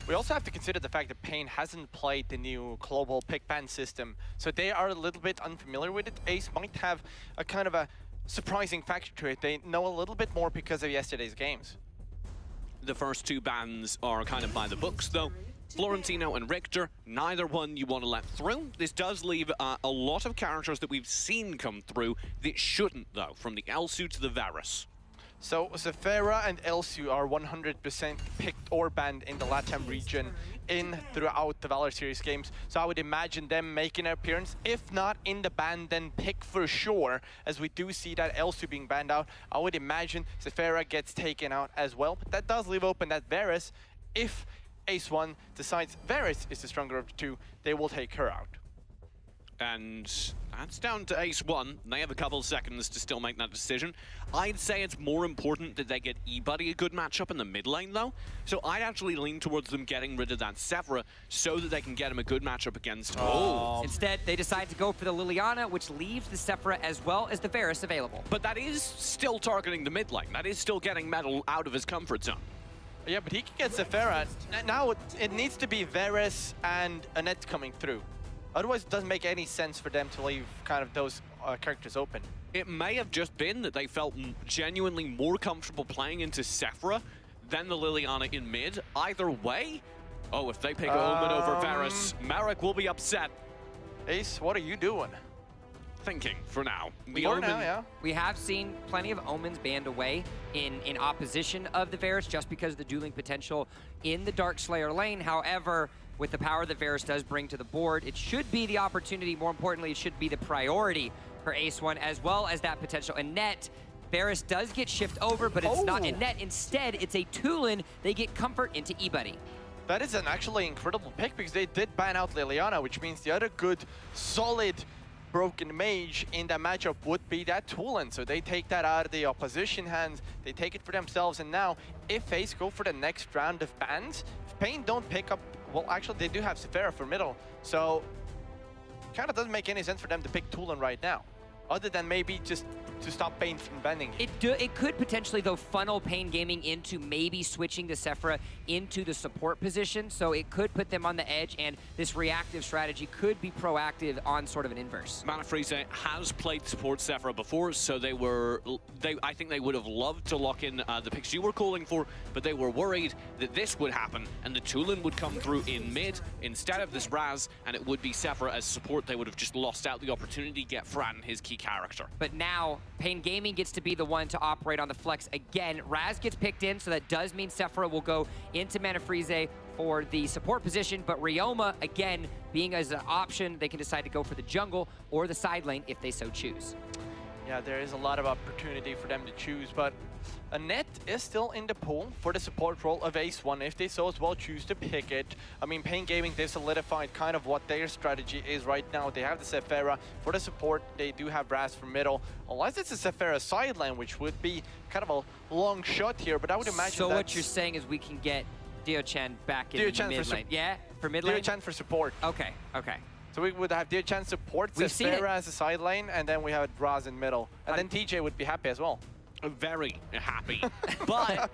We also have to consider the fact that Pain hasn't played the new global pick ban system, so they are a little bit unfamiliar with it. Ace might have a kind of a surprising factor to it. They know a little bit more because of yesterday's games. The first two bans are kind of by the books, though. Florentino and Richter, neither one you want to let through. This does leave a lot of characters that we've seen come through that shouldn't, though, from the Elsu to the Varus. So Zafera and Elsu are 100% picked or banned in the LATAM region throughout the Valor series games. So I would imagine them making an appearance. If not in the ban, then pick for sure, as we do see that Elsu being banned out. I would imagine Zafera gets taken out as well. But that does leave open that Varus, if Ace1 decides Varus is the stronger of the two, they will take her out. And that's down to Ace1. They have a couple seconds to still make that decision. I'd say it's more important that they get eBuddy a good matchup in the mid lane, though. So I'd actually lean towards them getting rid of that Sephira so that they can get him a good matchup against... Instead, they decide to go for the Liliana, which leaves the Sephira as well as the Varus available. But that is still targeting the mid lane. That is still getting Metal out of his comfort zone. Yeah, but he can get Zafera. Now it needs to be Varus and Annette coming through. Otherwise, it doesn't make any sense for them to leave kind of those characters open. It may have just been that they felt genuinely more comfortable playing into Sephira than the Liliana in mid. Either way, if they pick Omen over Varus, Marek will be upset. Ace, what are you doing? Thinking for now. We have seen plenty of Omens banned away in opposition of the Varus just because of the dueling potential in the Dark Slayer lane. However, with the power that Varus does bring to the board, it should be the opportunity. More importantly, it should be the priority for Ace1, as well as that potential. And Net, Varus does get shift over, but it's not in Net. Instead, it's a Tulin. They get comfort into eBuddy. That is an actually incredible pick because they did ban out Liliana, which means the other good, solid, broken mage in that matchup would be that Tulin. So they take that out of the opposition hands, they take it for themselves, and now if Ace go for the next round of bans, if Pain don't pick up, well actually they do have Zafera for middle, so kind of doesn't make any sense for them to pick Tulin right now, other than maybe just to stop Pain from banning him. It could potentially, though, funnel Pain Gaming into maybe switching the Sephira into the support position, so it could put them on the edge, and this reactive strategy could be proactive on sort of an inverse. Manafreeze has played support Sephira before, so I think they would have loved to lock in the picks you were calling for, but they were worried that this would happen, and the Tulin would come through in mid instead of this Raz, and it would be Sephira as support. They would have just lost out the opportunity to get Fran, his key character. But now, Pain Gaming gets to be the one to operate on the flex again. Raz gets picked in, so that does mean Sephira will go into Manafreeze for the support position, but Ryoma, again, being as an option, they can decide to go for the jungle or the side lane if they so choose. Yeah, there is a lot of opportunity for them to choose, but Annette is still in the pool for the support role of Ace1 if they so as well choose to pick it. I mean, Pain Gaming, they've solidified kind of what their strategy is right now. They have the Zafera for the support. They do have Raz for middle, unless it's a Zafera side lane, which would be kind of a long shot here, but I would imagine so what you're saying is we can get Dio-Chan back in the mid lane. Yeah, for mid lane? Dio-Chan for support. Okay. So we would have Dio-Chan support, Zafera as a side lane, and then we have Raz in middle. And then TJ would be happy as well. Very happy. But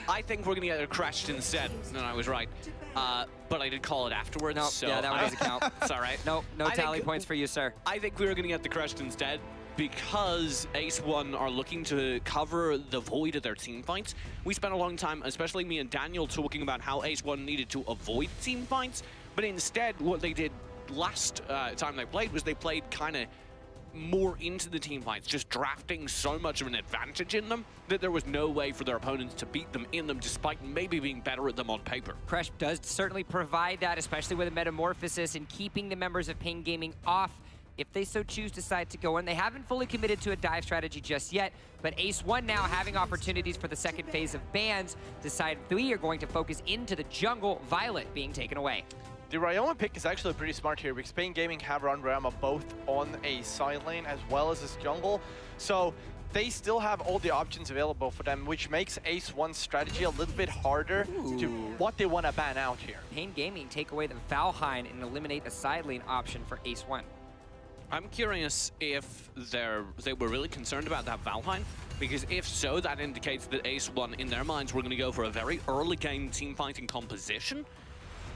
I think we're going to get a crashed instead. And I was right. But I did call it afterwards. Nope, so yeah, that one doesn't count. It's all right. No tally points for you, sir. I think we were going to get the crashed instead because Ace1 are looking to cover the void of their team fights. We spent a long time, especially me and Daniel, talking about how Ace1 needed to avoid team fights. But instead, what they did last time they played was they played kind of more into the team fights, just drafting so much of an advantage in them that there was no way for their opponents to beat them in them, despite maybe being better at them on paper. Crash does certainly provide that, especially with a Metamorphosis and keeping the members of Pain Gaming off if they so choose decide to go in. They haven't fully committed to a dive strategy just yet, but Ace1 now having opportunities for the second phase of bans, decide we are going to focus into the jungle, Violet being taken away. The Ryoma pick is actually pretty smart here because Pain Gaming have run Ryoma both on a side lane as well as this jungle. So they still have all the options available for them, which makes Ace1's strategy a little bit harder to what they want to ban out here. Pain Gaming take away the Valheim and eliminate a side lane option for Ace1. I'm curious if they were really concerned about that Valheim, because if so, that indicates that Ace1, in their minds, were going to go for a very early game team fighting composition.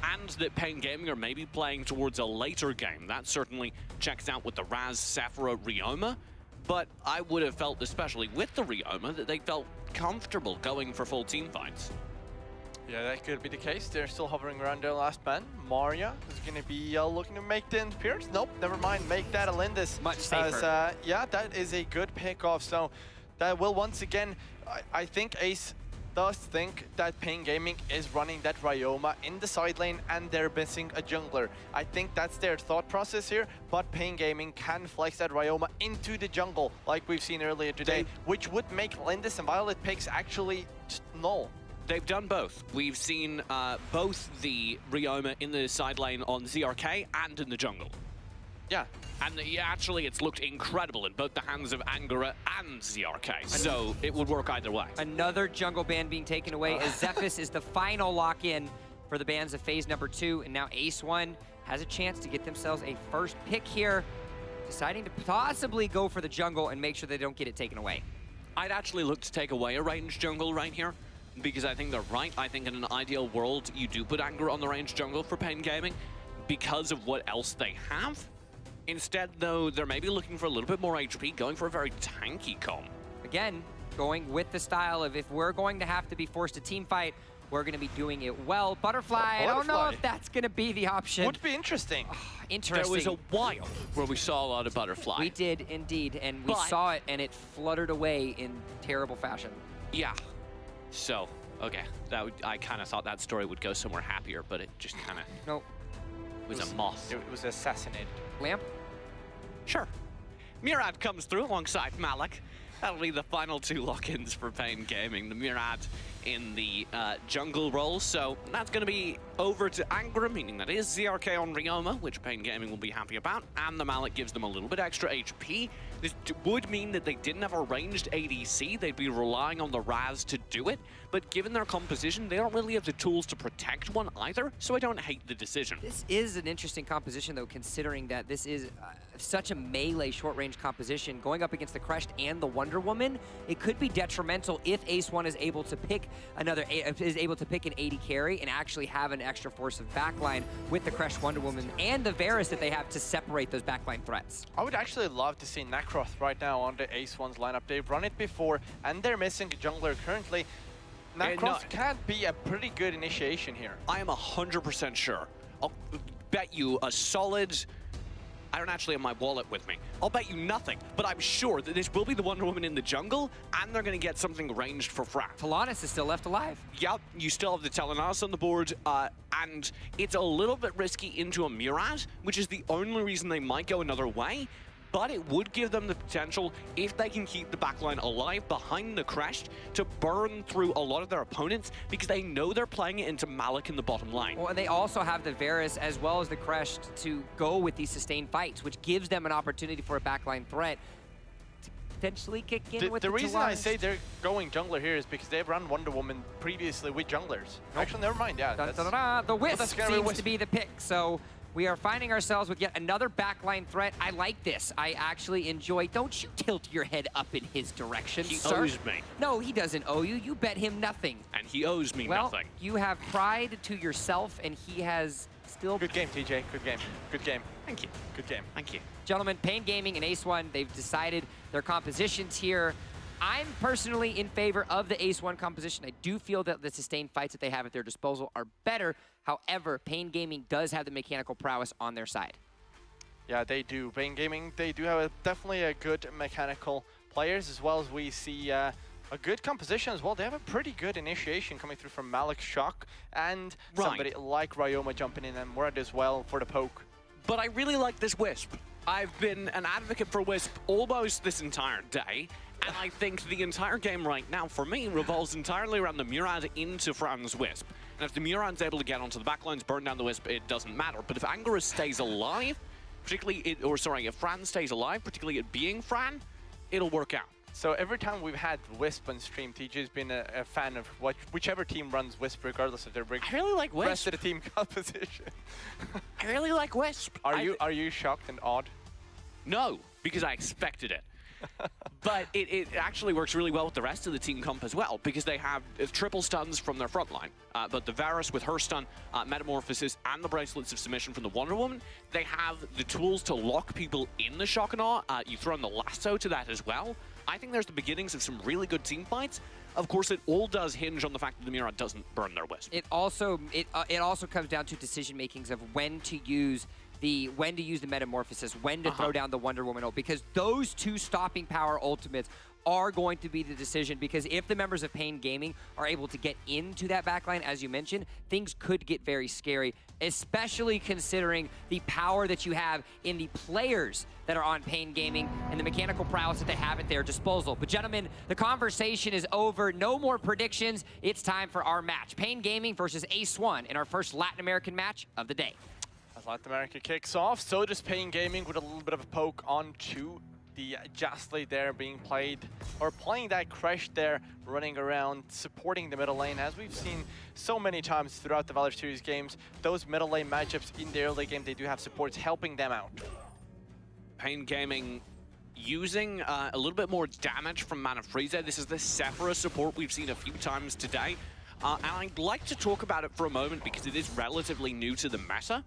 and that Pain Gaming are maybe playing towards a later game. That certainly checks out with the Raz, Sephira, Ryoma. But I would have felt, especially with the Ryoma, that they felt comfortable going for full team fights. Yeah, that could be the case. They're still hovering around their last man. Maria is going to be looking to make the appearance. Nope, never mind. Make that a Lindis. Much safer. As, yeah, that is a good pick-off. So that will once again, I think Ace does think that Pain Gaming is running that Ryoma in the side lane and they're missing a jungler. I think that's their thought process here, but Pain Gaming can flex that Ryoma into the jungle like we've seen earlier today, which would make Lindis and Violet picks actually just null. They've done both. We've seen both the Ryoma in the side lane on ZRK and in the jungle. Yeah. And actually, it's looked incredible in both the hands of Angara and ZRK, so it would work either way. Another jungle ban being taken away as Zephys is the final lock-in for the bans of phase number 2, and now Ace1 has a chance to get themselves a first pick here, deciding to possibly go for the jungle and make sure they don't get it taken away. I'd actually look to take away a ranged jungle right here, because I think they're right. I think in an ideal world, you do put Angara on the ranged jungle for Pain Gaming because of what else they have. Instead, though, they're maybe looking for a little bit more HP, going for a very tanky comp. Again, going with the style of if we're going to have to be forced to team fight, we're going to be doing it well. Butterfly, I don't know if that's going to be the option. Would be interesting. Interesting. There was a while where we saw a lot of Butterfly. We did indeed, and we saw it, and it fluttered away in terrible fashion. Yeah. So, okay, I kind of thought that story would go somewhere happier, but it just kind of Nope. was a moth. It was assassinated. Lamp? Sure. Murad comes through alongside Malik. That'll be the final 2 lock-ins for Pain Gaming. The Murad in the jungle role, so that's going to be over to Angara, meaning that is ZRK on Ryoma, which Pain Gaming will be happy about, and the Malik gives them a little bit extra HP. This would mean that they didn't have a ranged ADC, they'd be relying on the Raz to do it, but given their composition, they don't really have the tools to protect one either, so I don't hate the decision. This is an interesting composition, though, considering that this is such a melee short-range composition. Going up against the Crest and the Wonder Woman, it could be detrimental if Ace1 is able to pick an AD carry and actually have an extra force of backline with the Crest, Wonder Woman, and the Varus that they have to separate those backline threats. I would actually love to see Necroth right now on the Ace1's lineup. They've run it before, and they're missing a jungler currently. Necroth can be a pretty good initiation here. I am 100% sure. I'll bet you a solid... I don't actually have my wallet with me. I'll bet you nothing, but I'm sure that this will be the Wonder Woman in the jungle, and they're going to get something ranged for Fran. Talanis is still left alive. Yep, you still have the Telenas on the board, and it's a little bit risky into a Murad, which is the only reason they might go another way, but it would give them the potential, if they can keep the backline alive behind the Crest, to burn through a lot of their opponents, because they know they're playing it into Malik in the bottom line. Well, and they also have the Varus as well as the Crest to go with these sustained fights, which gives them an opportunity for a backline threat to potentially kick in with the reason I say they're going jungler here is because they've run Wonder Woman previously with junglers. Actually, never mind, yeah. The Wisp seems to be the pick, so we are finding ourselves with yet another backline threat. I like this. I actually enjoy. Don't you tilt your head up in his direction, sir. He owes me. No, he doesn't owe you. You bet him nothing. And he owes me nothing. You have pride to yourself, and he has still... Good game, TJ. Good game. Good game. Thank you. Good game. Thank you. Gentlemen, Pain Gaming and Ace1, they've decided their compositions here. I'm personally in favor of the Ace1 composition. I do feel that the sustained fights that they have at their disposal are better. However, Pain Gaming does have the mechanical prowess on their side. Yeah, they do. Pain Gaming, they do have definitely a good mechanical players, as well as we see a good composition as well. They have a pretty good initiation coming through from Malik Shock and somebody like Ryoma jumping in, and Murad as well for the poke. But I really like this Wisp. I've been an advocate for Wisp almost this entire day, and I think the entire game right now, for me, revolves entirely around the Murad into Fran's Wisp. And if the Murad's able to get onto the backlines, burn down the Wisp, it doesn't matter. But if Angara stays alive, if Fran stays alive, particularly it being Fran, it'll work out. So every time we've had Wisp on stream, TJ's been a fan of whichever team runs Wisp, regardless of their I really like Wisp. rest of the team composition. I really like Wisp. Are you shocked and awed? No, because I expected it. But it actually works really well with the rest of the team comp as well, because they have triple stuns from their front line. But the Varus with her stun, Metamorphosis, and the Bracelets of Submission from the Wonder Woman, they have the tools to lock people in the Shock and Awe. You throw in the lasso to that as well. I think there's the beginnings of some really good team fights. Of course, it all does hinge on the fact that the Mirror doesn't burn their wisp. It also comes down to decision makings of when to use the Metamorphosis, when to throw down the Wonder Woman ult, because those two stopping power ultimates are going to be the decision, because if the members of Pain Gaming are able to get into that backline, as you mentioned, things could get very scary, especially considering the power that you have in the players that are on Pain Gaming and the mechanical prowess that they have at their disposal. But gentlemen, the conversation is over. No more predictions. It's time for our match. Pain Gaming versus Ace1 in our first Latin American match of the day. As Latin America kicks off, so does Pain Gaming with a little bit of a poke onto the Jastly there being played, or playing that Crash there, running around, supporting the middle lane. As we've seen so many times throughout the Valor Series games, those middle lane matchups in the early game, they do have supports helping them out. Pain Gaming using a little bit more damage from Mana Frieza. This is the Sephora support we've seen a few times today. And I'd like to talk about it for a moment because it is relatively new to the meta.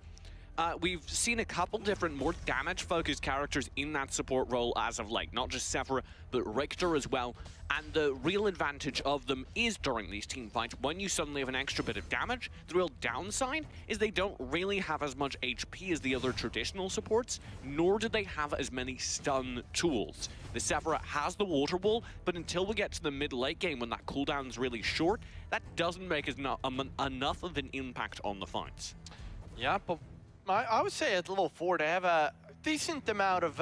We've seen a couple different more damage-focused characters in that support role as of late, not just Sephora, but Richter as well. And the real advantage of them is during these team fights, when you suddenly have an extra bit of damage, the real downside is they don't really have as much HP as the other traditional supports, nor do they have as many stun tools. The Sephora has the Water Wall, but until we get to the mid-late game when that cooldown's really short, that doesn't make enough of an impact on the fights. Yeah, but I would say at level 4 they have a decent amount of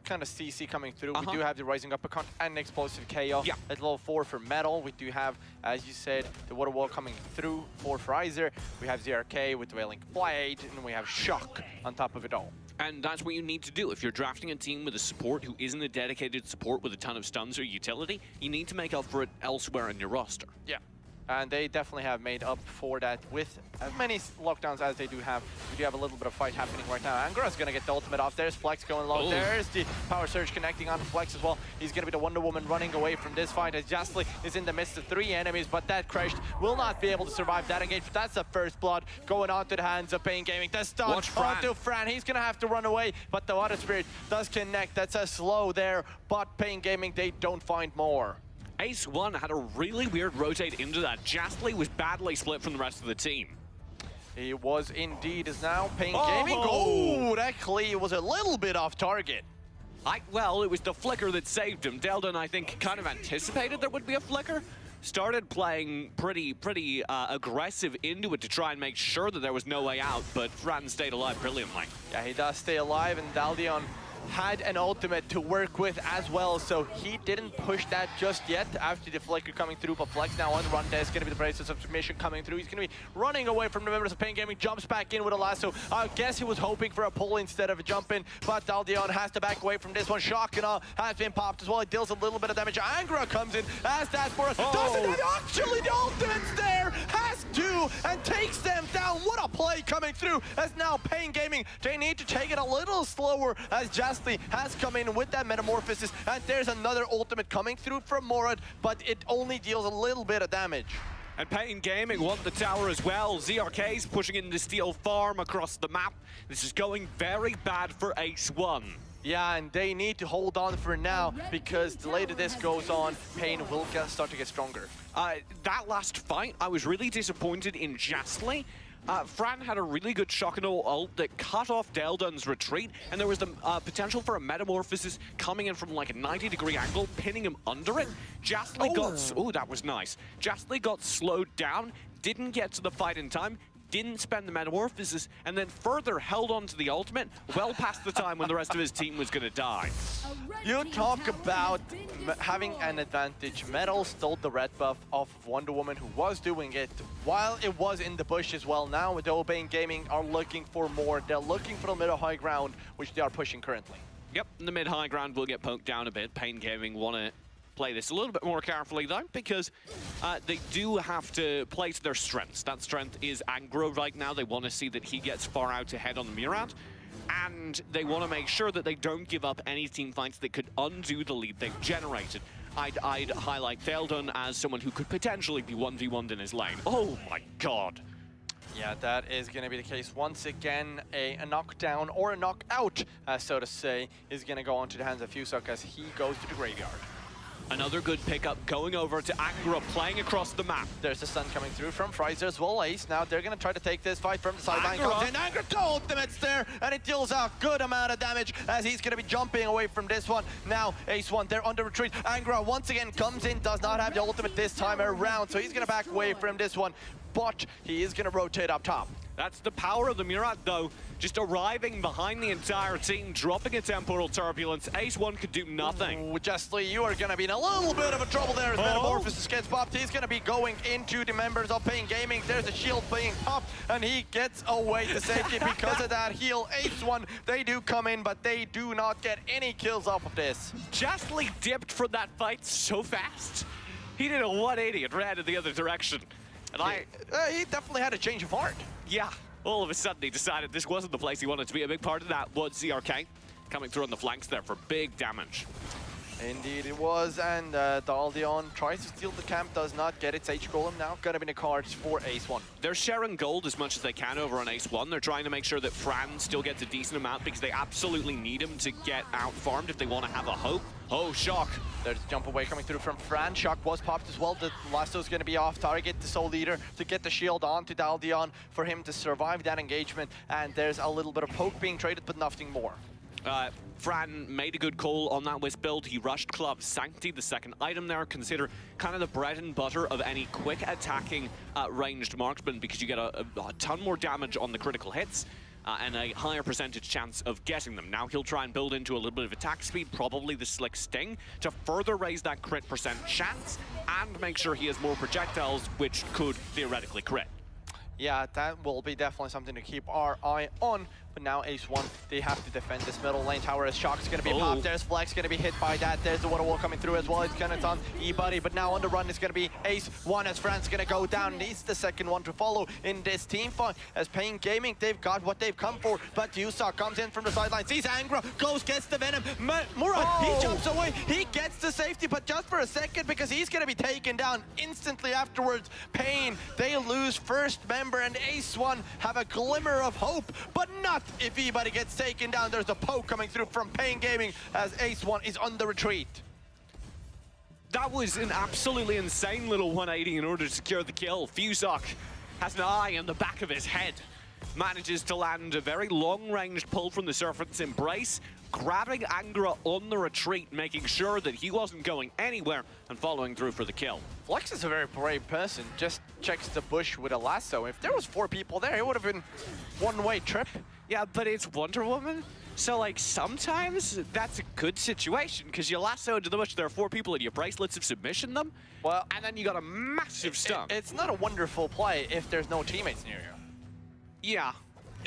kind of CC coming through. We do have the Rising Uppercut and Explosive KO. Yeah. At level 4 for Metal, we do have, as you said, the Water Wall coming through for Frizer. We have ZRK with the Wailing Blade, and we have Shock on top of it all. And that's what you need to do. If you're drafting a team with a support who isn't a dedicated support with a ton of stuns or utility, you need to make up for it elsewhere in your roster. Yeah. And they definitely have made up for that with as many lockdowns as they do have. We do have a little bit of fight happening right now. Angra's going to get the ultimate off. There's Flex going low. There's the Power Surge connecting onto Flex as well. He's going to be the Wonder Woman running away from this fight as Jastly is in the midst of 3 enemies, but that Crash will not be able to survive that engagement. That's the first blood going onto the hands of Pain Gaming. The stun onto Fran. He's going to have to run away, but the Water Spirit does connect. That's a slow there, but Pain Gaming, they don't find more. Ace1 had a really weird rotate into that. Jastly was badly split from the rest of the team. He was indeed, is now Pain Gaming. Oh, that Klee was a little bit off target. Well, it was the flicker that saved him. Delden, I think, kind of anticipated there would be a flicker. Started playing pretty aggressive into it to try and make sure that there was no way out, but Fran stayed alive brilliantly. Yeah, he does stay alive, and Daldion had an ultimate to work with as well, so he didn't push that just yet after the flicker coming through, but Flex now on the run. There's going to be the Bracelets of Submission coming through. He's going to be running away from the members of Pain Gaming, jumps back in with a lasso. I guess he was hoping for a pull instead of a jump in, but Daldion has to back away from this one. Shock and all has been popped as well. It deals a little bit of damage. Angra comes in as that for us. Doesn't have actually the ultimate's there, has to, and takes them down. What a play coming through as now Pain Gaming, they need to take it a little slower as Jastly has come in with that Metamorphosis, and there's another ultimate coming through from Morad, but it only deals a little bit of damage. And Pain Gaming want the tower as well. ZRK's pushing in to steal farm across the map. This is going very bad for Ace1. Yeah, and they need to hold on for now, because the later this goes on, Pain will start to get stronger. That last fight, I was really disappointed in Jastly. Fran had a really good Shock and Awe ult that cut off Deldun's retreat, and there was the potential for a Metamorphosis coming in from like a 90-degree angle, pinning him under it. Jastly that was nice. Jastly got slowed down, didn't get to the fight in time, didn't spend the Metamorphosis, and then further held on to the ultimate well past the time when the rest of his team was going to die. You talk about having an advantage. Metal stole the red buff off of Wonder Woman, who was doing it while it was in the bush as well. Now, with Pain Gaming are looking for more. They're looking for the middle high ground, which they are pushing currently. Yep, the mid-high ground will get poked down a bit. Pain Gaming want to play this a little bit more carefully though, because they do have to play to their strengths. That strength is Angro right now. They want to see that he gets far out ahead on the Murad. and they want to make sure that they don't give up any team fights that could undo the lead they've generated. I'd highlight Theldon as someone who could potentially be 1v1'd in his lane. Oh my god. Yeah, that is going to be the case. Once again, a knockdown or a knockout, so to say, is going to go onto the hands of Fusock as he goes to the graveyard. Another good pickup going over to Angra, playing across the map. There's the stun coming through from Fryzer as well. Ace, now they're going to try to take this fight from the sideline. Comes in, Angra, two ultimates there, and it deals a good amount of damage as he's going to be jumping away from this one. Now, Ace1, they're under retreat. Angra once again comes in, does not have the ultimate this time around, so he's going to back away from this one, but he is going to rotate up top. That's the power of the Murat, though. Just arriving behind the entire team, dropping a temporal turbulence. Ace1 could do nothing. Ooh, Justly, you are going to be in a little bit of a trouble there as Metamorphosis gets popped. He's going to be going into the members of Pain Gaming. There's a shield being popped, and he gets away to safety because of that heal. Ace1, they do come in, but they do not get any kills off of this. Justly dipped from that fight so fast. He did a 180 and ran in the other direction. And he definitely had a change of heart. Yeah, all of a sudden he decided this wasn't the place he wanted to be. A big part of that was ZRK coming through on the flanks there for big damage. Indeed it was, and Daldion tries to steal the camp, does not get it. Sage Golem now gonna be in the cards for Ace1. They're sharing gold as much as they can over on Ace1. They're trying to make sure that Fran still gets a decent amount because they absolutely need him to get out-farmed if they want to have a hope. Oh, Shock. There's a jump away coming through from Fran. Shock was popped as well. The Lasso's going to be off target. The Soul Leader to get the shield onto Daldion for him to survive that engagement. And there's a little bit of poke being traded, but nothing more. Fran made a good call on that Wisp build. He rushed Club Sanctity, the second item there. Consider kind of the bread and butter of any quick attacking ranged marksman because you get a ton more damage on the critical hits. And a higher percentage chance of getting them. Now he'll try and build into a little bit of attack speed, probably the Slick Sting, to further raise that crit percent chance and make sure he has more projectiles, which could theoretically crit. Yeah, that will be definitely something to keep our eye on. But now Ace1, they have to defend this middle lane tower as Shock's going to be popped. There's Flex going to be hit by that. There's the water wall coming through as well. It's going to on E-Buddy, but now on the run is going to be Ace1 as Fran's going to go down. He's the second one to follow in this team fight. As Pain Gaming, they've got what they've come for, but Yusak comes in from the sideline, sees Angra, goes, gets the Venom. Murat, he jumps away, he gets the safety, but just for a second because he's going to be taken down instantly afterwards. Pain, they lose first member, and Ace1 have a glimmer of hope, but not if E-Buddy gets taken down. There's a poke coming through from Pain Gaming as Ace1 is on the retreat. That was an absolutely insane little 180 in order to secure the kill. Fusock has an eye on the back of his head. Manages to land a very long-ranged pull from the Serpent's Embrace, grabbing Angra on the retreat, making sure that he wasn't going anywhere and following through for the kill. Flex is a very brave person, just checks the bush with a lasso. If there was 4 people there, it would have been one-way trip. Yeah, but it's Wonder Woman, so like sometimes that's a good situation because you lasso into the bush, there are 4 people in your bracelets of submission them, well, and then you got a massive stun. It's not a wonderful play if there's no teammates near you. Yeah,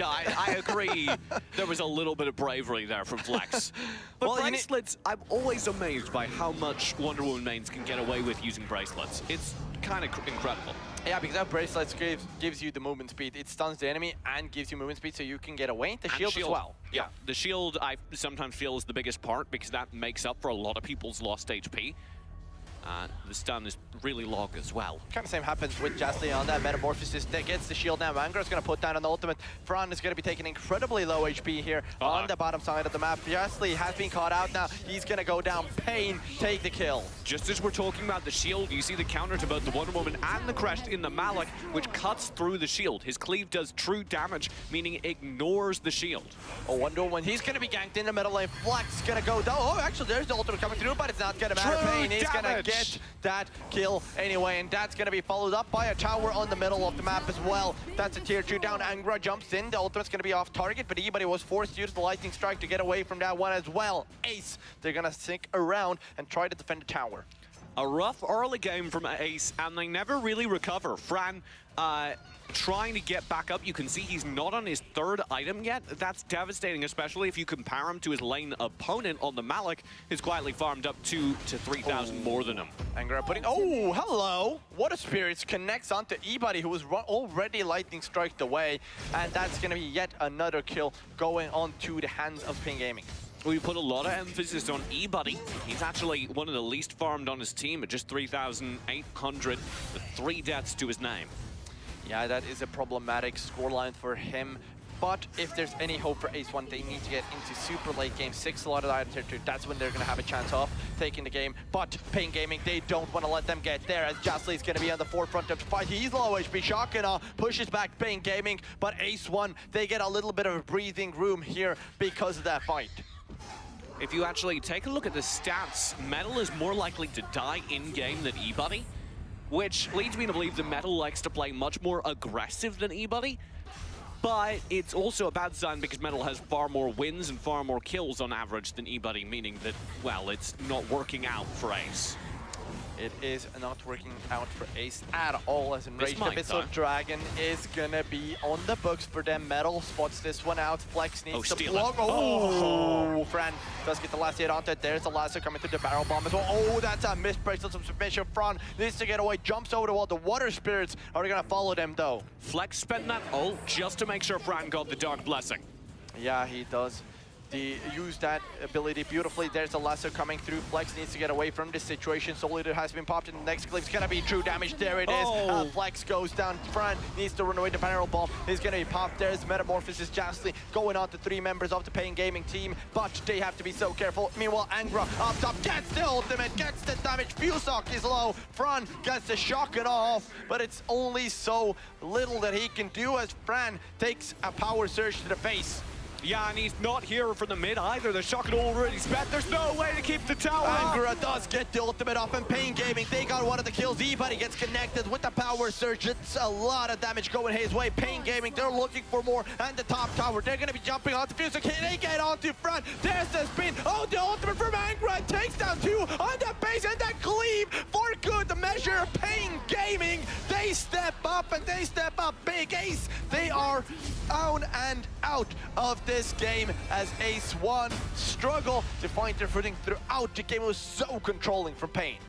I agree. There was a little bit of bravery there from Flex. But Well, bracelets, I'm always amazed by how much Wonder Woman mains can get away with using bracelets. It's kind of incredible. Yeah, because that bracelet gives you the movement speed. It stuns the enemy and gives you movement speed so you can get away. The shield as well. Yeah, the shield I sometimes feel is the biggest part because that makes up for a lot of people's lost HP. The stun is really long as well. Kind of same happens with Justly on that Metamorphosis that gets the shield now. Angra's going to put down an ultimate. Fran is going to be taking incredibly low HP here on the bottom side of the map. Justly has been caught out now. He's going to go down. Pain, take the kill. Just as we're talking about the shield, you see the counter to both the Wonder Woman and the Crest in the Malik, which cuts through the shield. His cleave does true damage, meaning it ignores the shield. Oh, Wonder Woman, he's going to be ganked in the middle lane. Flex going to go down. Oh, actually, there's the ultimate coming through, but it's not going to matter. Pain, he's going to get that kill anyway, and that's going to be followed up by a tower on the middle of the map as well. That's a tier 2 down. Angra jumps in. The ultimate's going to be off target, but E-Buddy was forced to use the lightning strike to get away from that one as well. Ace, they're going to stick around and try to defend the tower. A rough early game from Ace, and they never really recover. Fran trying to get back up. You can see he's not on his third item yet. That's devastating, especially if you compare him to his lane opponent on the Malik, who's quietly farmed up 2,000 to 3,000 more than him. Angra putting, oh, hello! What a Spirits connects onto E-Buddy, who was already lightning striked away, and that's gonna be yet another kill going on to the hands of Ping Gaming. We put a lot of emphasis on E-Buddy. He's actually one of the least farmed on his team at just 3,800, with 3 deaths to his name. Yeah, that is a problematic scoreline for him. But if there's any hope for Ace1, they need to get into super late game, 6 slotted item territory. That's when they're going to have a chance of taking the game. But Pain Gaming, they don't want to let them get there, as Jasly is going to be on the forefront of the fight. He's low HP, Shakana pushes back Pain Gaming, but Ace1, they get a little bit of a breathing room here because of that fight. If you actually take a look at the stats, Metal is more likely to die in-game than E-Buddy, which leads me to believe that Metal likes to play much more aggressive than E-Buddy. But it's also a bad sign because Metal has far more wins and far more kills on average than E-Buddy, meaning that, well, it's not working out for Ace. It is not working out for Ace at all, as Enraged Abyssal though. Dragon is gonna be on the books for them. Metal spots this one out. Flex needs to block. Oh, Fran does get the last hit onto it. There's the lasso coming through the barrel bomb as well. Oh, that's a missed bracelet of submission. Fran needs to get away, jumps over the wall. The Water Spirits are gonna follow them though. Flex spent that ult just to make sure Fran got the Dark Blessing. Yeah, he does. Use that ability beautifully. There's a lasso coming through. Flex needs to get away from this situation. Soul Leader has been popped, and the next click's gonna be true damage. There it is. Flex goes down. Fran needs to run away. The barrel bomb is gonna be popped. There's Metamorphosis Jasly going on to 3 members of the Pain Gaming team, but they have to be so careful. Meanwhile, Angra up top gets the ultimate, gets the damage. Fusock is low. Fran gets the shock it off, but it's only so little that he can do as Fran takes a power surge to the face. Yeah, and he's not here for the mid either. The shock had already spent. There's no way to keep the tower up. Angra does get the ultimate off, and Pain Gaming, they got one of the kills. E-Buddy gets connected with the power surge. It's a lot of damage going his way. Pain Gaming, they're looking for more, and the top tower, they're going to be jumping onto Fusock. Can they get onto front? There's the spin. Oh, the ultimate from Angra takes down 2 on the base, and that cleave for good measure. Pain Gaming, they step up, and they step up big. Ace, they are down and out of this game as Ace1 struggle to find their footing throughout the game. It was so controlling from Pain.